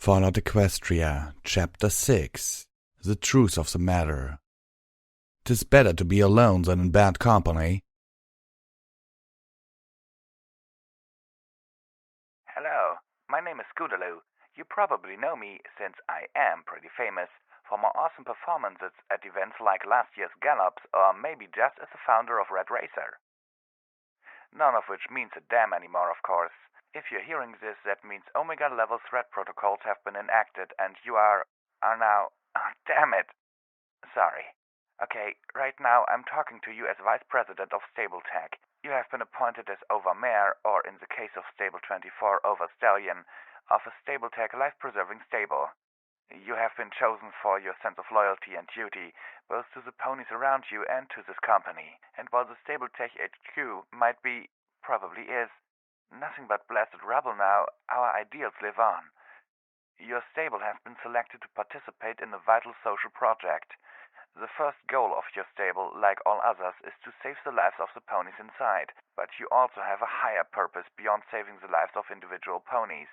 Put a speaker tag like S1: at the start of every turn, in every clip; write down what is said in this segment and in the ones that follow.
S1: Fallout Equestria, Chapter 6. The Truth of the Matter. 'Tis better to be alone than in bad company.
S2: Hello, my name is Scootaloo. You probably know me, since I am pretty famous, for my awesome performances at events like last year's Gallops, or maybe just as the founder of Red Racer. None of which means a damn anymore, of course. If you're hearing this, that means Omega-level threat protocols have been enacted and you are now... Oh, damn it! Sorry. Okay, right now I'm talking to you as Vice President of Stable Tech. You have been appointed as Overmayor, or in the case of Stable 24, Overstallion, of a Stable Tech life-preserving stable. You have been chosen for your sense of loyalty and duty, both to the ponies around you and to this company. And while the Stable Tech HQ might be, probably is, nothing but blasted rubble now, our ideals live on. Your stable has been selected to participate in a vital social project. The first goal of your stable, like all others, is to save the lives of the ponies inside, but you also have a higher purpose beyond saving the lives of individual ponies.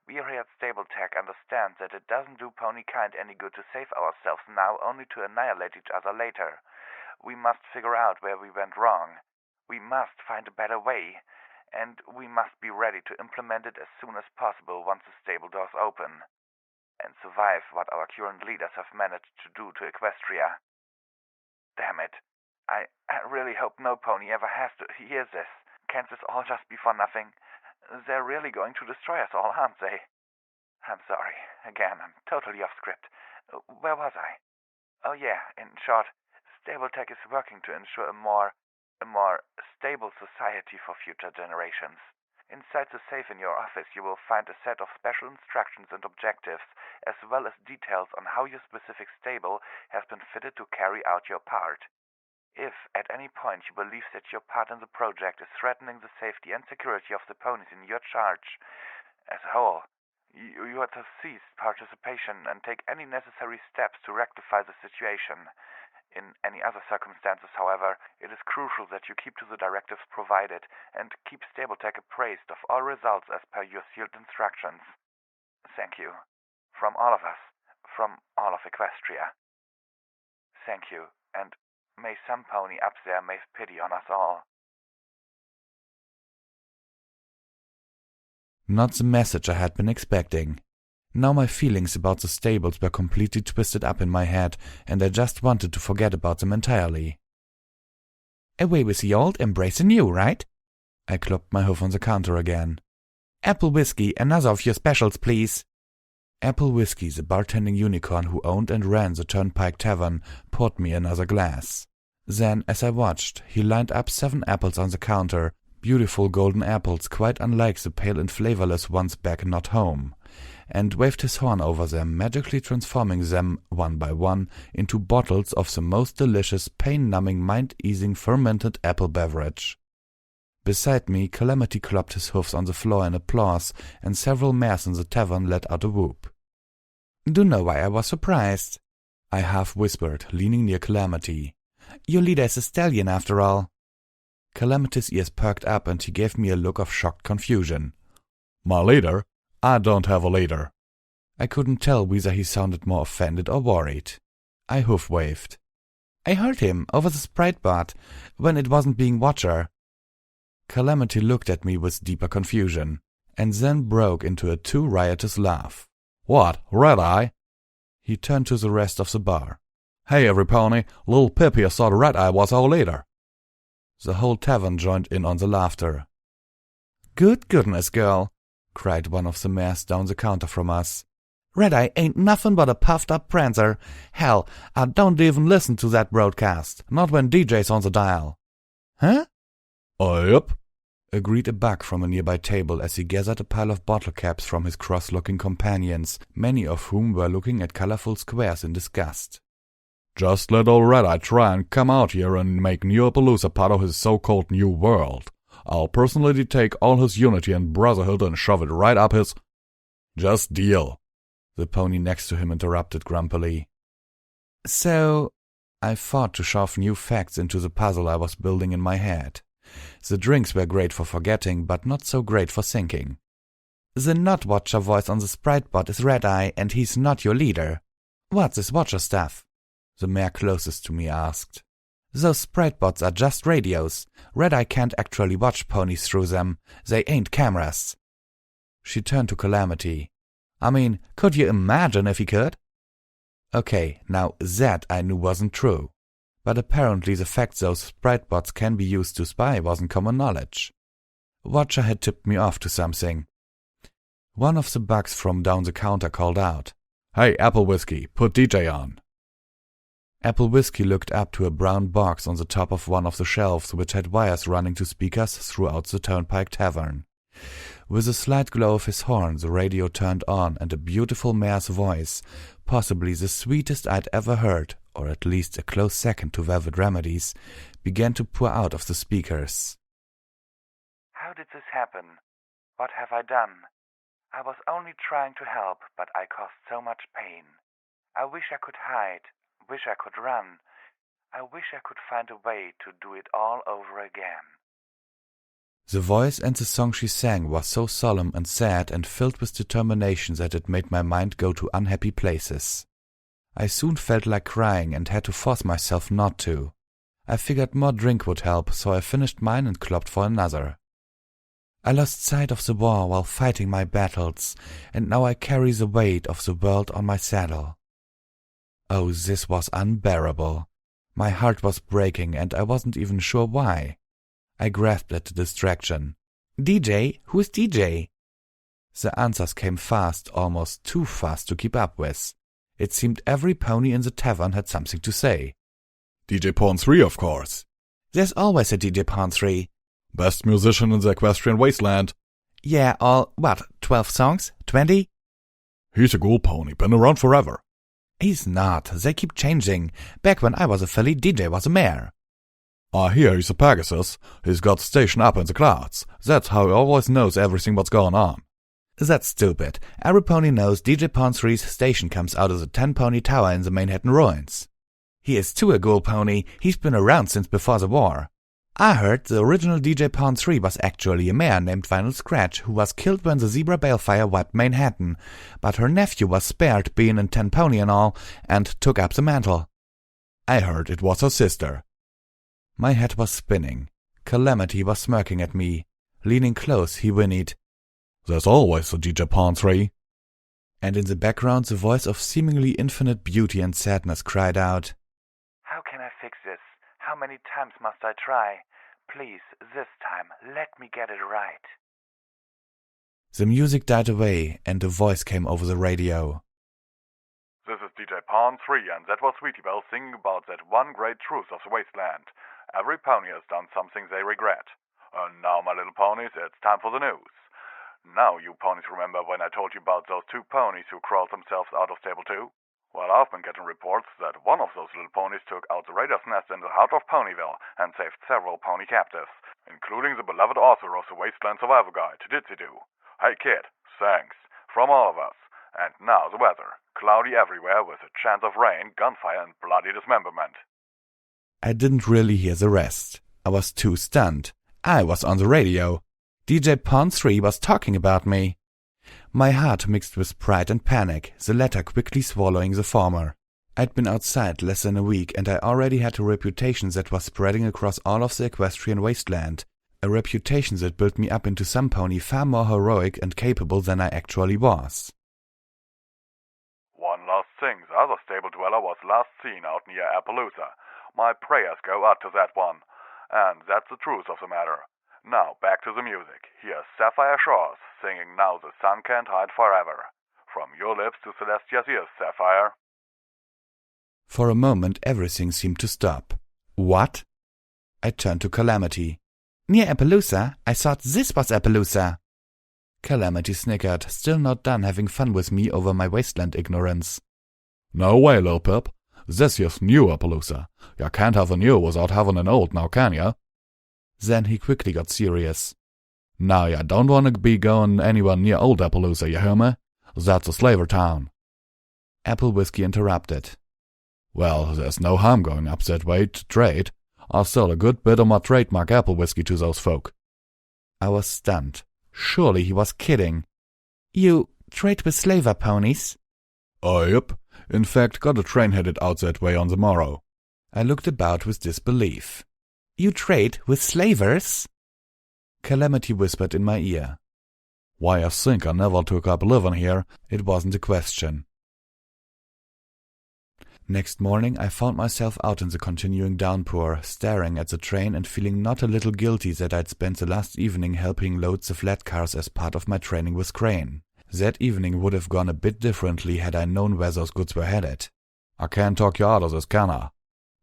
S2: We here at Stable Tech understand that it doesn't do ponykind any good to save ourselves now only to annihilate each other later. We must figure out where we went wrong. We must find a better way. And we must be ready to implement it as soon as possible once the stable doors open. And survive what our current leaders have managed to do to Equestria. Damn it. I really hope no pony ever has to hear this. Can't this all just be for nothing? They're really going to destroy us all, aren't they? I'm sorry. Again, I'm totally off script. Where was I? Oh yeah, in short, Stable Tech is working to ensure a more stable society for future generations. Inside the safe in your office, you will find a set of special instructions and objectives, as well as details on how your specific stable has been fitted to carry out your part. If, at any point, you believe that your part in the project is threatening the safety and security of the ponies in your charge as a whole, you are to cease participation and take any necessary steps to rectify the situation. In any other circumstances, however, it is crucial that you keep to the directives provided and keep Stable Tech appraised of all results as per your sealed instructions. Thank you. From all of us. From all of Equestria. Thank you, and may some pony up there have pity on us all.
S1: Not the message I had been expecting. Now my feelings about the stables were completely twisted up in my head, and I just wanted to forget about them entirely. Away with the old, embrace the new, right? I clopped my hoof on the counter again. Apple whiskey, another of your specials, please. Apple Whiskey, the bartending unicorn who owned and ran the Turnpike Tavern, poured me another glass. Then, as I watched, he lined up 7 apples on the counter, beautiful golden apples quite unlike the pale and flavorless ones back not home, and waved his horn over them, magically transforming them, one by one, into bottles of the most delicious, pain-numbing, mind-easing fermented apple beverage. Beside me, Calamity clopped his hoofs on the floor in applause, and several mares in the tavern let out a whoop. "Do know why I was surprised?" I half-whispered, leaning near Calamity. "Your leader is a stallion, after all." Calamity's ears perked up, and he gave me a look of shocked confusion. "My leader? I don't have a leader." I couldn't tell whether he sounded more offended or worried. I hoof-waved. "I heard him, over the Sprite bot, when it wasn't being watcher." Calamity looked at me with deeper confusion, and then broke into a too riotous laugh. "What, Red-Eye?" He turned to the rest of the bar. "Hey, every pony, Lil Pip here thought Red-Eye was our leader." The whole tavern joined in on the laughter. "Good goodness, girl," cried one of the mares down the counter from us. "Red-Eye ain't nothing but a puffed-up prancer. Hell, I don't even listen to that broadcast, not when DJ's on the dial." "Huh?" "Yep," agreed a buck from a nearby table as he gathered a pile of bottle caps from his cross-looking companions, many of whom were looking at colorful squares in disgust. "Just let old Red-Eye try and come out here and make New Appaloosa part of his so-called new world. I'll personally take all his unity and brotherhood and shove it right up his—" "Just deal," the pony next to him interrupted grumpily. "So—" I fought to shove new facts into the puzzle I was building in my head. The drinks were great for forgetting, but not so great for thinking. The not Watcher voice on the sprite bot is Red Eye, and he's not your leader. What's this Watcher stuff? The mare closest to me asked. Those sprite bots are just radios. Red Eye can't actually watch ponies through them. They ain't cameras. She turned to Calamity. I mean, could you imagine if he could? Okay, now that I knew wasn't true. But apparently the fact those sprite bots can be used to spy wasn't common knowledge. Watcher had tipped me off to something. One of the bugs from down the counter called out, "Hey, Apple Whiskey, put DJ on." Apple Whiskey looked up to a brown box on the top of one of the shelves which had wires running to speakers throughout the Turnpike Tavern. With a slight glow of his horn, the radio turned on and a beautiful mare's voice, possibly the sweetest I'd ever heard, or at least a close second to Velvet Remedies, began to pour out of the speakers.
S2: How did this happen? What have I done? I was only trying to help, but I caused so much pain. I wish I could hide, wish I could run. I wish I could find a way to do it all over again.
S1: The voice and the song she sang was so solemn and sad and filled with determination that it made my mind go to unhappy places. I soon felt like crying and had to force myself not to. I figured more drink would help, so I finished mine and clopped for another. I lost sight of the war while fighting my battles, and now I carry the weight of the world on my saddle. Oh, this was unbearable. My heart was breaking, and I wasn't even sure why. I grasped at the distraction. DJ? Who's DJ? The answers came fast, almost too fast to keep up with. It seemed every pony in the tavern had something to say.
S3: DJ Pawn 3, of course.
S1: There's always a DJ Pawn 3.
S3: Best musician in the Equestrian Wasteland.
S1: Yeah, all, 12 songs? 20?
S3: He's a ghoul pony, been around forever.
S1: He's not. They keep changing. Back when I was a filly, DJ was a mare.
S3: I hear he's a Pegasus. He's got the station up in the clouds. That's how he always knows everything what's going on.
S1: That's stupid. Every pony knows DJ Pawn 3's station comes out of the 10-pony tower in the Manhattan ruins. He is too a ghoul pony. He's been around since before the war. I heard the original DJ Pawn 3 was actually a mare named Vinyl Scratch who was killed when the zebra balefire wiped Manhattan, but her nephew was spared being in 10-pony and all, and took up the mantle.
S3: I heard it was her sister.
S1: My head was spinning. Calamity was smirking at me. Leaning close, he whinnied,
S3: "There's always a DJ Pawn 3.
S1: And in the background the voice of seemingly infinite beauty and sadness cried out,
S2: How can I fix this? How many times must I try? Please, this time, let me get it right.
S1: The music died away, and a voice came over the radio.
S2: This is DJ Pawn 3, and that was Sweetie Belle singing about that one great truth of the wasteland. Every pony has done something they regret. And now, my little ponies, it's time for the news. Now, you ponies remember when I told you about those 2 ponies who crawled themselves out of stable 2? Well, I've been getting reports that one of those little ponies took out the Raider's nest in the heart of Ponyville and saved several pony captives, including the beloved author of the Wasteland Survival Guide, Ditsy-Doo. Hey kid, thanks, from all of us. And now the weather, cloudy everywhere with a chance of rain, gunfire and bloody dismemberment.
S1: I didn't really hear the rest. I was too stunned. I was on the radio. DJ Pawn 3 was talking about me. My heart mixed with pride and panic, the latter quickly swallowing the former. I'd been outside less than a week, and I already had a reputation that was spreading across all of the equestrian wasteland, a reputation that built me up into some pony far more heroic and capable than I actually was.
S2: One last thing, the other stable dweller was last seen out near Appaloosa. My prayers go out to that one. And that's the truth of the matter. Now, back to the music. Here's Sapphire Shores singing Now the Sun Can't Hide Forever. From your lips to Celestia's ears, Sapphire.
S1: For a moment everything seemed to stop. What? I turned to Calamity. Near Appaloosa? I thought this was Appaloosa. Calamity snickered, still not done having fun with me over my wasteland ignorance.
S3: No way, Lil Pip. This here's new Appaloosa. Ya can't have a new without having an old now, can ya?
S1: Then he quickly got serious.
S3: Now ya don't want to be going anywhere near old Appaloosa, you hear me? That's a slaver town.
S1: Apple Whiskey interrupted.
S3: Well, there's no harm going up that way to trade. I'll sell a good bit of my trademark apple whiskey to those folk.
S1: I was stunned. Surely he was kidding. You trade with slaver ponies?
S3: Yep. In fact, got a train headed out that way on the morrow.
S1: I looked about with disbelief. You trade with slavers? Calamity whispered in my ear.
S3: Why, I think I never took up living here.
S1: It wasn't a question. Next morning I found myself out in the continuing downpour, staring at the train and feeling not a little guilty that I'd spent the last evening helping load the flat cars as part of my training with Crane. That evening would have gone a bit differently had I known where those goods were headed.
S3: I can't talk you out of this, can I?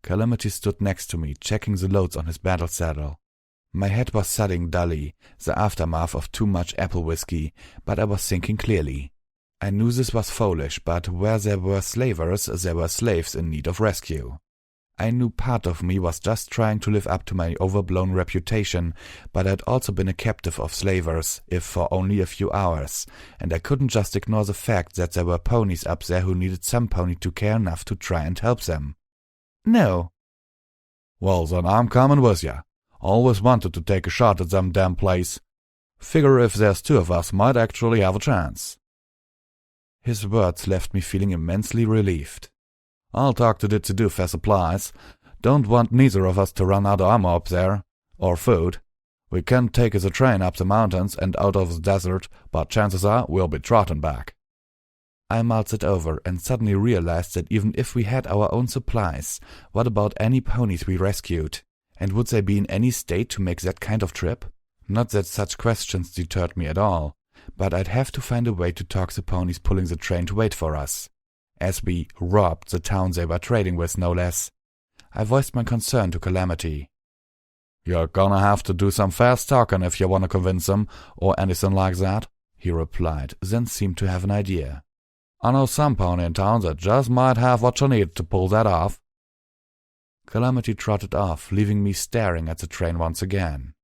S1: Calamity stood next to me, checking the loads on his battle saddle. My head was thudding dully, the aftermath of too much apple whiskey, but I was thinking clearly. I knew this was foolish, but where there were slavers, there were slaves in need of rescue. I knew part of me was just trying to live up to my overblown reputation, but I'd also been a captive of slavers, if for only a few hours, and I couldn't just ignore the fact that there were ponies up there who needed some pony to care enough to try and help them. No.
S3: Well, then I'm coming with ya. Always wanted to take a shot at them damn place. Figure if there's two of us might actually have a chance.
S1: His words left me feeling immensely relieved.
S3: I'll talk to the to-do for supplies. Don't want neither of us to run out of ammo up there. Or food. We can take the train up the mountains and out of the desert, but chances are we'll be trotting back.
S1: I mulled it over and suddenly realized that even if we had our own supplies, what about any ponies we rescued? And would they be in any state to make that kind of trip? Not that such questions deterred me at all, but I'd have to find a way to talk the ponies pulling the train to wait for us. As we robbed the town they were trading with, no less. I voiced my concern to Calamity.
S3: You're gonna have to do some fast talking if you want to convince them, or anything like that,
S1: he replied, then seemed to have an idea.
S3: I know some pony in town that just might have what you need to pull that off.
S1: Calamity trotted off, leaving me staring at the train once again.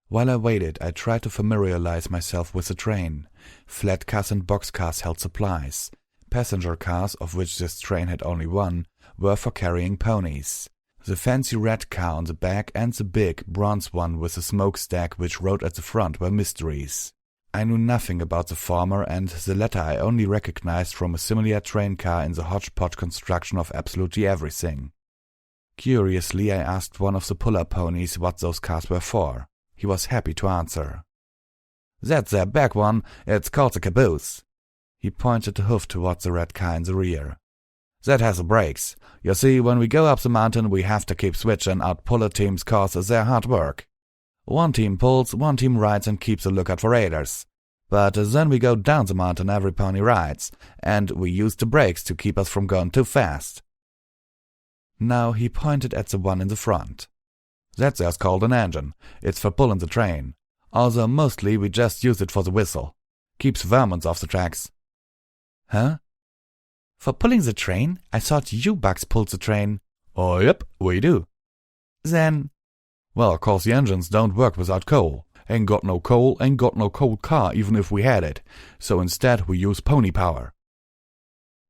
S1: While I waited, I tried to familiarize myself with the train. Flat cars and boxcars held supplies. Passenger cars, of which this train had only one, were for carrying ponies. The fancy red car on the back and the big, bronze one with a smokestack which rode at the front were mysteries. I knew nothing about the former, and the latter I only recognized from a similar train car in the hodgepodge construction of absolutely everything. Curiously, I asked one of the puller ponies what those cars were for. He was happy to answer.
S3: That's their back one. It's called the caboose.
S1: He pointed the hoof towards the red car in the rear.
S3: That has the brakes. You see, when we go up the mountain, we have to keep switching out puller teams cause they're hard work. One team pulls, one team rides and keeps a lookout for raiders. But then we go down the mountain, every pony rides, and we use the brakes to keep us from going too fast.
S1: Now he pointed at the one in the front.
S3: That's there's called an engine. It's for pulling the train. Although mostly we just use it for the whistle. Keeps vermins off the tracks.
S1: Huh? For pulling the train? I thought you bugs pulled the train.
S3: Oh, yep, we do.
S1: Then...
S3: Well, of course the engines don't work without coal. Ain't got no coal, ain't got no coal car even if we had it. So instead we use pony power.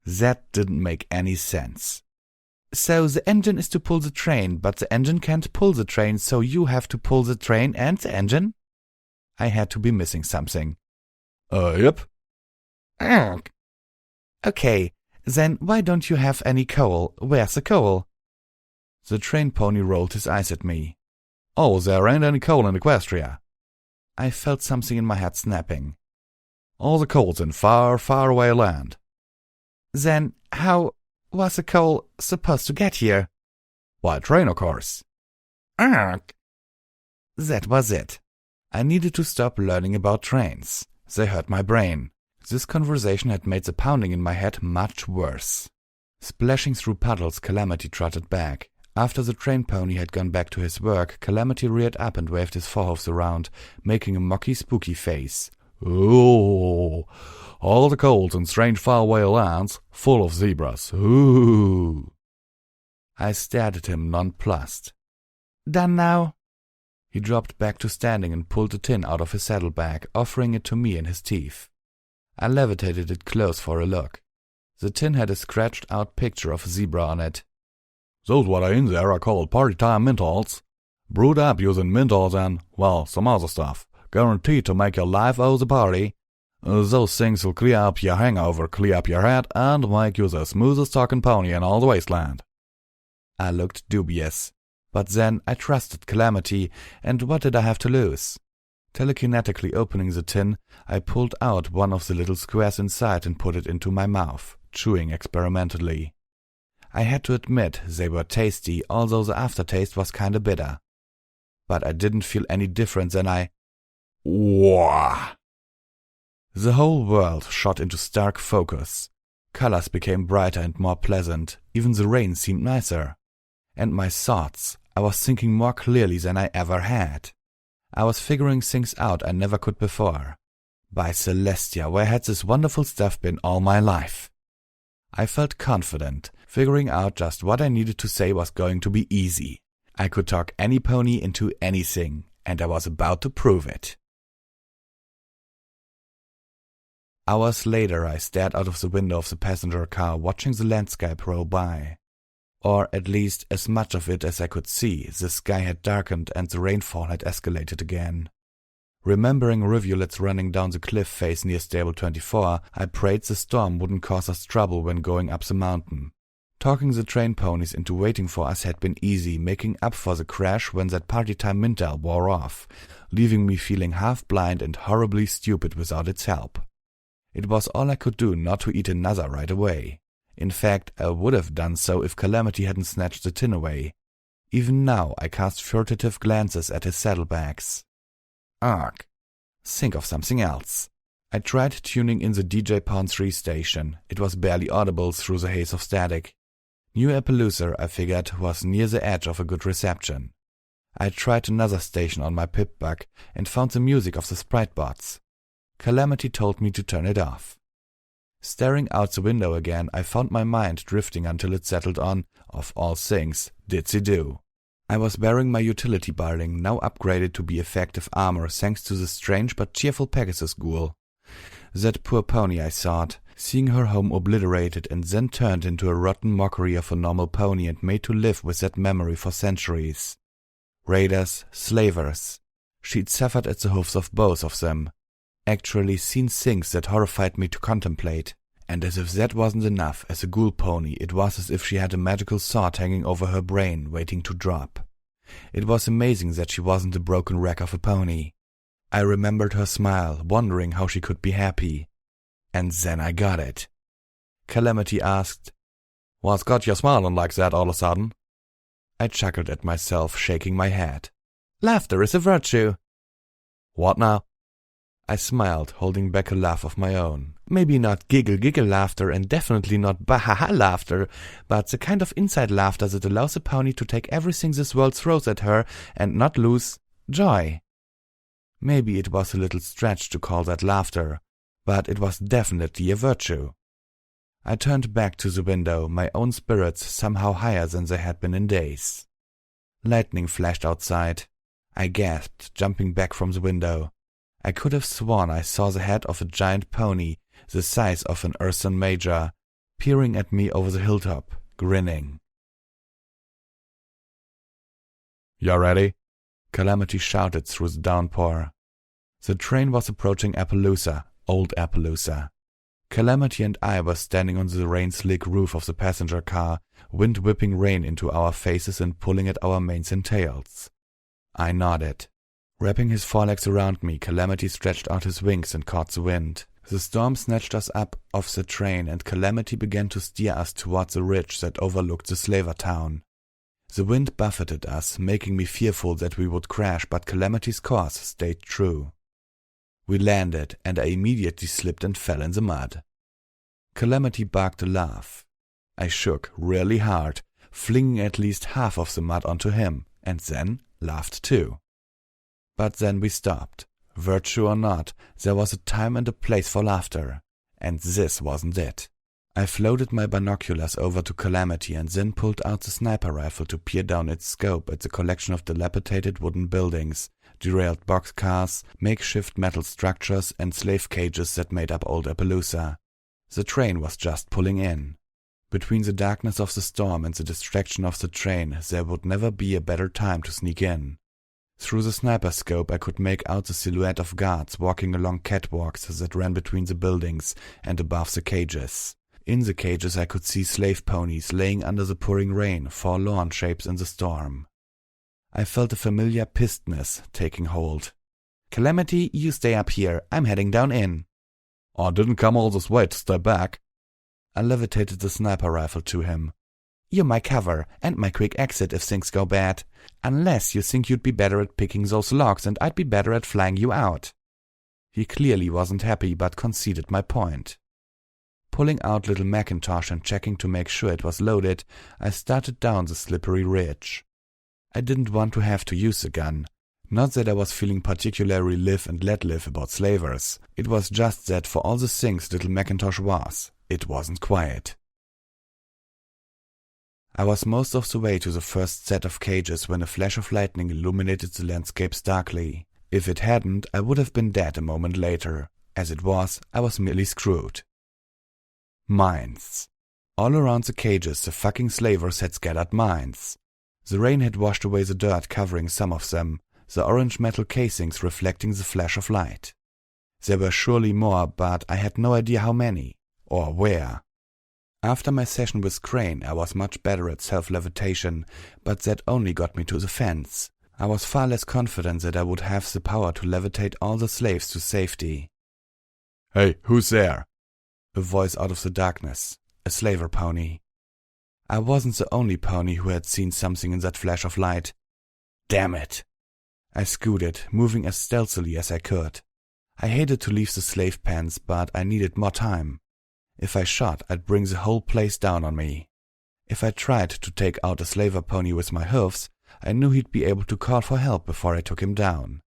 S1: That didn't make any sense. So the engine is to pull the train, but the engine can't pull the train, so you have to pull the train and the engine? I had to be missing something.
S3: Yep.
S1: Okay, then why don't you have any coal? Where's the coal? The train pony rolled his eyes at me.
S3: Oh, there ain't any coal in Equestria.
S1: I felt something in my head snapping.
S3: All the coal's in far, far away land.
S1: Then how was the coal supposed to get here?
S3: By train, of course.
S1: That was it. I needed to stop learning about trains. They hurt my brain. This conversation had made the pounding in my head much worse. Splashing through puddles, Calamity trotted back. After the train pony had gone back to his work, Calamity reared up and waved his forehoofs around, making a mocky, spooky face.
S3: Ooh, all the coals in strange faraway lands, full of zebras. Ooh.
S1: I stared at him nonplussed. Done now? He dropped back to standing and pulled a tin out of his saddlebag, offering it to me in his teeth. I levitated it close for a look. The tin had a scratched-out picture of a zebra on it.
S3: Those what are in there are called party-time mintalls. Brewed up using mintalls and, well, some other stuff. Guaranteed to make your life owe the party. Those things will clear up your hangover, clear up your head, and make you the smoothest talking pony in all the wasteland.
S1: I looked dubious, but then I trusted Calamity, and what did I have to lose? Telekinetically opening the tin, I pulled out one of the little squares inside and put it into my mouth, chewing experimentally. I had to admit they were tasty, although the aftertaste was kinda bitter. But I didn't feel any different than Wah! The whole world shot into stark focus. Colors became brighter and more pleasant, even the rain seemed nicer. And my thoughts, I was thinking more clearly than I ever had. I was figuring things out I never could before. By Celestia, where had this wonderful stuff been all my life? I felt confident. Figuring out just what I needed to say was going to be easy. I could talk any pony into anything, and I was about to prove it. Hours later, I stared out of the window of the passenger car, watching the landscape roll by. Or at least as much of it as I could see. The sky had darkened and the rainfall had escalated again. Remembering rivulets running down the cliff face near Stable 24, I prayed the storm wouldn't cause us trouble when going up the mountain. Talking the train ponies into waiting for us had been easy, making up for the crash when that party time Mintel wore off, leaving me feeling half blind and horribly stupid without its help. It was all I could do not to eat another right away. In fact, I would have done so if Calamity hadn't snatched the tin away. Even now, I cast furtive glances at his saddlebags. Ugh. Think of something else. I tried tuning in the DJ Pawn 3 station. It was barely audible through the haze of static. New Appaloosa, I figured, was near the edge of a good reception. I tried another station on my pip-bug and found the music of the sprite bots. Calamity told me to turn it off. Staring out the window again, I found my mind drifting until it settled on, of all things, Ditsy-Do. I was wearing my utility barding, now upgraded to be effective armor thanks to the strange but cheerful Pegasus ghoul. That poor pony, I thought, seeing her home obliterated and then turned into a rotten mockery of a normal pony and made to live with that memory for centuries. Raiders, slavers. She'd suffered at the hoofs of both of them. Actually seen things that horrified me to contemplate. And as if that wasn't enough, as a ghoul pony, it was as if she had a magical sword hanging over her brain, waiting to drop. It was amazing that she wasn't a broken wreck of a pony. I remembered her smile, wondering how she could be happy. And then I got it. Calamity asked, "What's got you smiling like that all of a sudden?" I chuckled at myself, shaking my head. "Laughter is a virtue." "What now?" I smiled, holding back a laugh of my own. Maybe not giggle laughter and definitely not bah-ha-ha laughter, but the kind of inside laughter that allows a pony to take everything this world throws at her and not lose joy. Maybe it was a little stretch to call that laughter, but it was definitely a virtue. I turned back to the window, my own spirits somehow higher than they had been in days. Lightning flashed outside. I gasped, jumping back from the window. I could have sworn I saw the head of a giant pony, the size of an Urson Major, peering at me over the hilltop, grinning. "You ready?" Calamity shouted through the downpour. The train was approaching Appaloosa, old Appaloosa. Calamity and I were standing on the rain-slick roof of the passenger car, wind whipping rain into our faces and pulling at our manes and tails. I nodded. Wrapping his forelegs around me, Calamity stretched out his wings and caught the wind. The storm snatched us up off the train, and Calamity began to steer us towards the ridge that overlooked the slaver town. The wind buffeted us, making me fearful that we would crash, but Calamity's course stayed true. We landed, and I immediately slipped and fell in the mud. Calamity barked a laugh. I shook really hard, flinging at least half of the mud onto him, and then laughed too. But then we stopped. Virtue or not, there was a time and a place for laughter, and this wasn't it. I floated my binoculars over to Calamity and then pulled out the sniper rifle to peer down its scope at the collection of dilapidated wooden buildings, derailed boxcars, makeshift metal structures, and slave cages that made up old Appaloosa. The train was just pulling in. Between the darkness of the storm and the distraction of the train, there would never be a better time to sneak in.
S3: Through the sniper scope I could make out the silhouette of guards walking along catwalks that ran between the buildings and above the cages. In the cages I could see slave ponies laying under the pouring rain, forlorn shapes in the storm. I felt a familiar pissedness taking hold. "Calamity, you stay up here. I'm heading down in."
S1: "I didn't come all this way to stay back."
S3: I levitated the sniper rifle to him. "You're my cover and my quick exit if things go bad. Unless you think you'd be better at picking those locks and I'd be better at flying you out." He clearly wasn't happy but conceded my point. Pulling out little Macintosh and checking to make sure it was loaded, I started down the slippery ridge. I didn't want to have to use the gun. Not that I was feeling particularly live and let live about slavers. It was just that for all the things little Macintosh was, it wasn't quiet. I was most of the way to the first set of cages when a flash of lightning illuminated the landscape starkly. If it hadn't, I would have been dead a moment later. As it was, I was merely screwed. Mines. All around the cages the fucking slavers had scattered mines. The rain had washed away the dirt covering some of them, the orange metal casings reflecting the flash of light. There were surely more, but I had no idea how many, or where. After my session with Crane, I was much better at self-levitation, but that only got me to the fence. I was far less confident that I would have the power to levitate all the slaves to safety.
S1: "Hey, who's there?"
S3: A voice out of the darkness. A slaver pony. I wasn't the only pony who had seen something in that flash of light. Damn it! I scooted, moving as stealthily as I could. I hated to leave the slave pens, but I needed more time. If I shot, I'd bring the whole place down on me. If I tried to take out a slaver pony with my hoofs, I knew he'd be able to call for help before I took him down.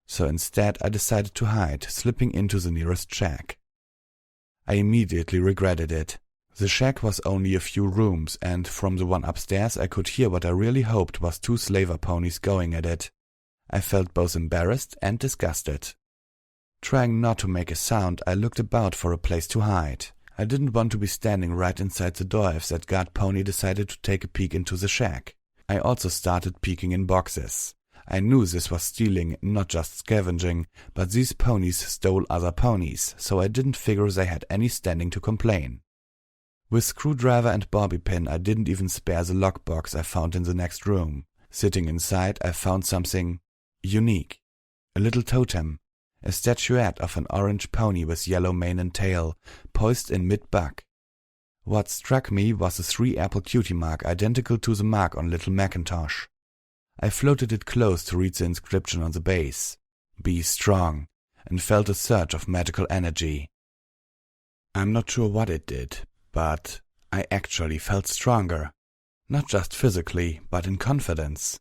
S3: So instead I decided to hide, slipping into the nearest shack. I immediately regretted it. The shack was only a few rooms, and from the one upstairs I could hear what I really hoped was 2 slaver ponies going at it. I felt both embarrassed and disgusted. Trying not to make a sound, I looked about for a place to hide. I didn't want to be standing right inside the door if that guard pony decided to take a peek into the shack. I also started peeking in boxes. I knew this was stealing, not just scavenging, but these ponies stole other ponies, so I didn't figure they had any standing to complain. With screwdriver and bobby pin, I didn't even spare the lockbox I found in the next room. Sitting inside, I found something unique. A little totem. A statuette of an orange pony with yellow mane and tail, poised in mid-buck. What struck me was a 3-apple cutie mark identical to the mark on little Macintosh. I floated it close to read the inscription on the base. "Be strong," and felt a surge of magical energy. I'm not sure what it did, but I actually felt stronger. Not just physically, but in confidence.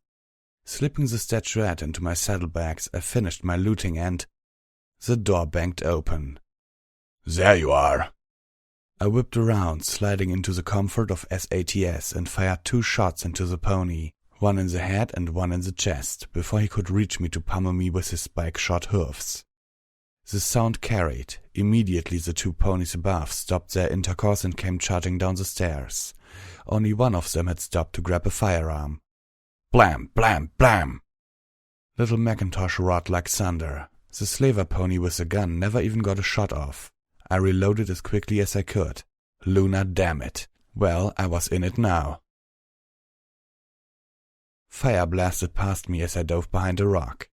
S3: Slipping the statuette into my saddlebags, I finished my looting and the door banged open.
S1: "There you are."
S3: I whipped around, sliding into the comfort of SATS and fired 2 shots into the pony, one in the head and one in the chest, before he could reach me to pummel me with his spike-shot hoofs. The sound carried. Immediately the 2 ponies above stopped their intercourse and came charging down the stairs. Only one of them had stopped to grab a firearm. Blam, blam, blam! Little Macintosh roared like thunder. The slaver pony with the gun never even got a shot off. I reloaded as quickly as I could. Luna, damn it. Well, I was in it now. Fire blasted past me as I dove behind a rock.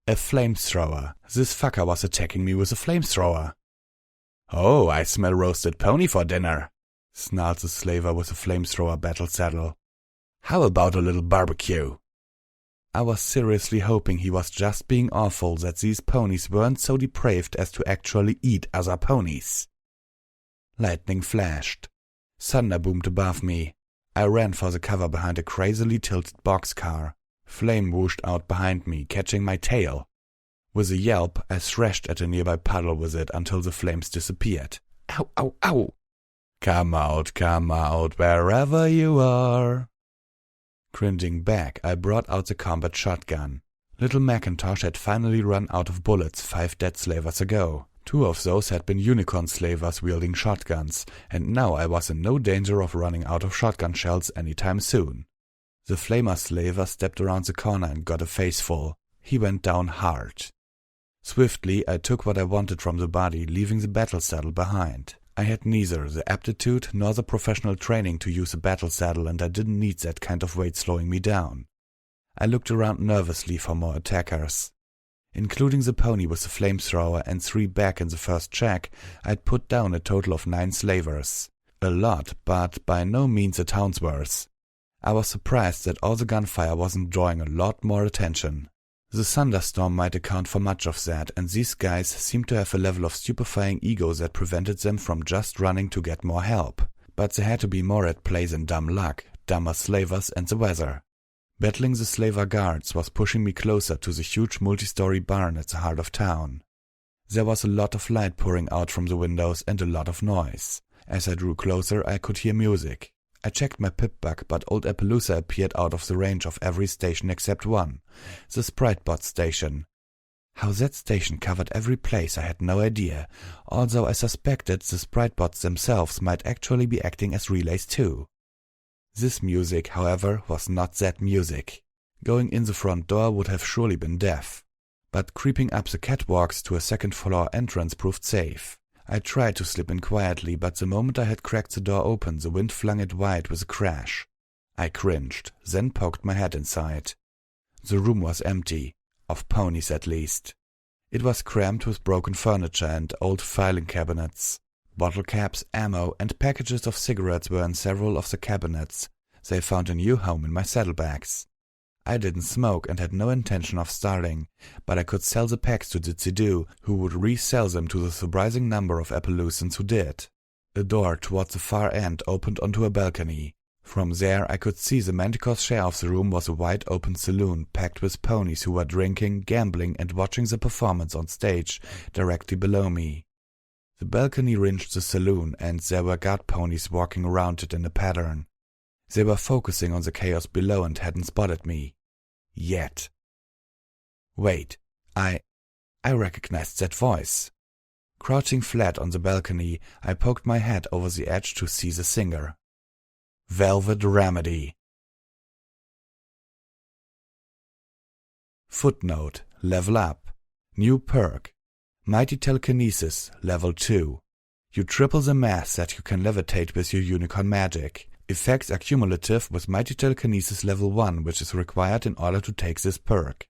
S3: A flamethrower. This fucker was attacking me with a flamethrower. "Oh, I smell roasted pony for dinner," snarled the slaver with a flamethrower battle saddle. "How about a little barbecue?" I was seriously hoping he was just being awful that these ponies weren't so depraved as to actually eat other ponies. Lightning flashed. Thunder boomed above me. I ran for the cover behind a crazily tilted boxcar. Flame whooshed out behind me, catching my tail. With a yelp, I thrashed at a nearby puddle with it until the flames disappeared. Ow, ow, ow! Come out, wherever you are. Cringing back, I brought out the combat shotgun. Little Macintosh had finally run out of bullets 5 dead slavers ago. 2 of those had been unicorn slavers wielding shotguns, and now I was in no danger of running out of shotgun shells anytime soon. The flamer slaver stepped around the corner and got a face full.
S1: He went down hard. Swiftly, I took what I wanted from the body, leaving the battle saddle behind. I had neither the aptitude nor the professional training to use a battle saddle, and I didn't need that kind of weight slowing me down. I looked around nervously for more attackers. Including the pony with the flamethrower and 3 back in the first check, I'd put down a total of 9 slavers. A lot, but by no means a town's worth. I was surprised that all the gunfire wasn't drawing a lot more attention. The thunderstorm might account for much of that, and these guys seemed to have a level of stupefying ego that prevented them from just running to get more help. But there had to be more at play than dumb luck, dumber slavers, and the weather. Battling the slaver guards was pushing me closer to the huge multi-story barn at the heart of town. There was a lot of light pouring out from the windows and a lot of noise. As I drew closer, I could hear music. I checked my pip-bug, but old Appaloosa appeared out of the range of every station except one, the Spritebot station. How that station covered every place I had no idea, although I suspected the Spritebots themselves might actually be acting as relays too. This music, however, was not that music. Going in the front door would have surely been deaf, but creeping up the catwalks to a second-floor entrance proved safe. I tried to slip in quietly, but the moment I had cracked the door open, the wind flung it wide with a crash. I cringed, then poked my head inside. The room was empty, of ponies at least. It was crammed with broken furniture and old filing cabinets. Bottle caps, ammo, and packages of cigarettes were in several of the cabinets. They found a new home in my saddlebags. I didn't smoke and had no intention of starting, but I could sell the packs to the Tzidu, who would resell them to the surprising number of Appaloosans who did. A door towards the far end opened onto a balcony. From there I could see the Manticore's share of the room was a wide-open saloon packed with ponies who were drinking, gambling, and watching the performance on stage directly below me. The balcony ringed the saloon, and there were guard ponies walking around it in a pattern. They were focusing on the chaos below and hadn't spotted me. Yet. Wait, I recognized that voice. Crouching flat on the balcony, I poked my head over the edge to see the singer. Velvet Remedy. Footnote: Level up. New perk. Mighty Telekinesis, Level 2. You triple the mass that you can levitate with your unicorn magic. Effects are cumulative with Mighty Telekinesis Level 1, which is required in order to take this perk.